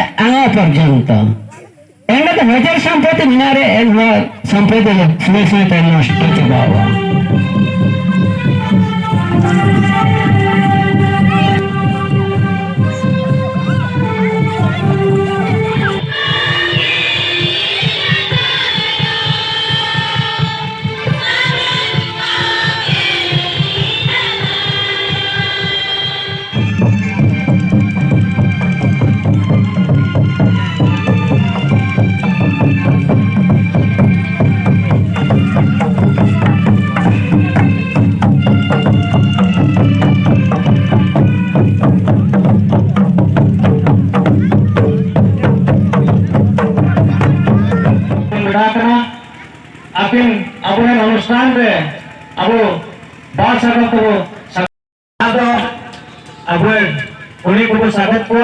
आंगा पर्यंत एंड नजर संपत्ति मिनारे संपत्ति सुने सुने नष्ट चुका Abunan अनुष्ठान रे अबो बात स्वागत को स्वागत अबो उन्हीं को स्वागत को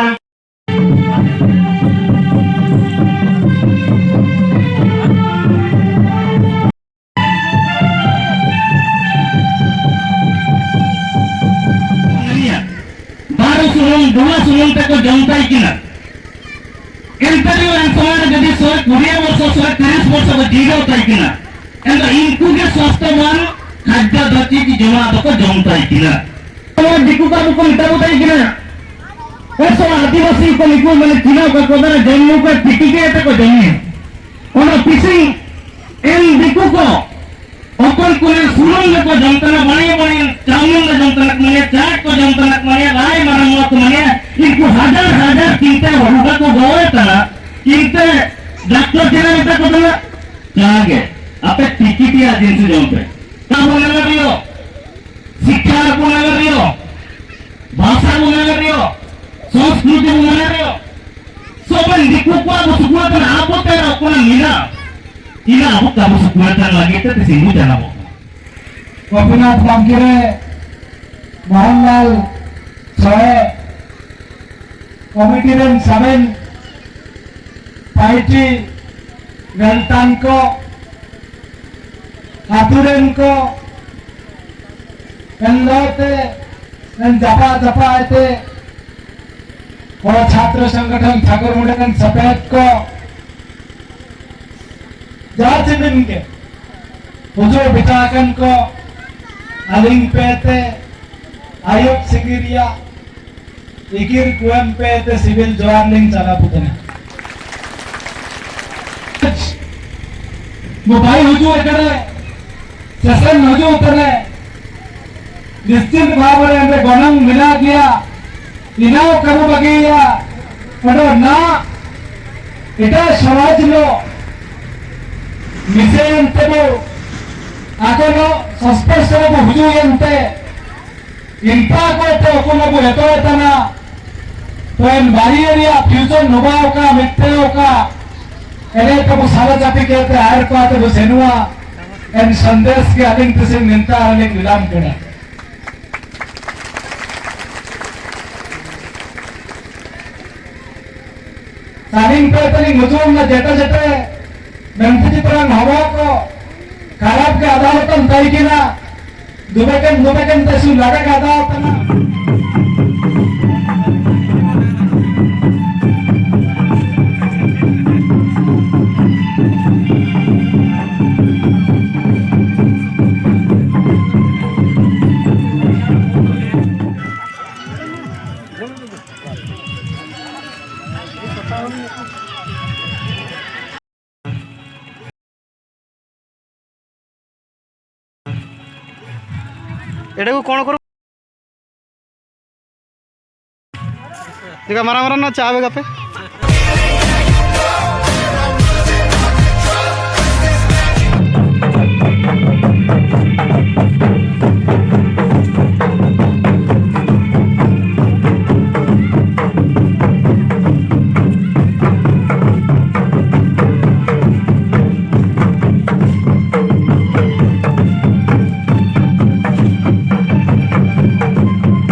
बारह सुरंग दो सुरंग तक को जनता ही किना इंटरव्यू आंसर जदि 20 वर्ष 30 वर्ष को जीरो होता है किना इनको के स्वास्थ्यवान खाद्य दत्ती की जमा को जमता है किना और दिकु का को इटा होता है किना ऐसा आदिवासी को लिखो मैंने किना को कोदर जन्म को टिकी के तक को जमी और पिसी इन दिकु को अपन को सुरंग को जमतना बने चामुंड जमतना मने चाट को जमतना मने राय मरम्मत मने इनको हजार चिंता होगा को गए तना चिंता डॉक्टर केना बेटा को ना जागे आपे टिकिट या जिनसे जमते काम होने लग रही हो शिक्षा होने लग रही हो भाषा होने लग रही हो संस्कृति होने लग रही हो सब दिक्कत को आप सुकुआ तो आप होते हैं आपको ना मिला इना आप काबू सुकुआ तो लगे तो सिंधु जाना हो गोपीनाथ बांकिरे मोहनलाल सोए कमिटी रेन 7 पार्टी गलतान को हाथुरेन को लोते जपा जपा आते और छात्र संगठन ठाकुर मुंडेन सफेद को जाचिबिन के हुजूर बिटाकन को अलिंग पेते आयुब सिगिरिया इकिर कुएम पेते सिविल जवान लिंग चला पुतने मोबाइल हुजूर करे सेशन हुजूर करे निश्चित भाव में हमें गणंग मिला दिया इनाव करू बगिया पढ़ो ना इटा समाज लो मिसे अंते वो आगे लो सस्पेंस वो हुजूर अंते इंता को तो कुना वो हेतो हेतना तो इन बारियरिया फ्यूचर नुबाव का मित्रों का एने तो वो सारा जाति कहते आयर को आते वो सेनुआ इन संदेश के अलिंग तिसिंग निंता अलिंग विलाम करना सारिंग पे तरी मुझुम ना जेटे जेटे नंती चित्रंग हवा को खराब के अदालतन तय किना दुबेकन तसु लगा के अदालतन एटा को कौन करो देखा मारा मारा ना चाहे पे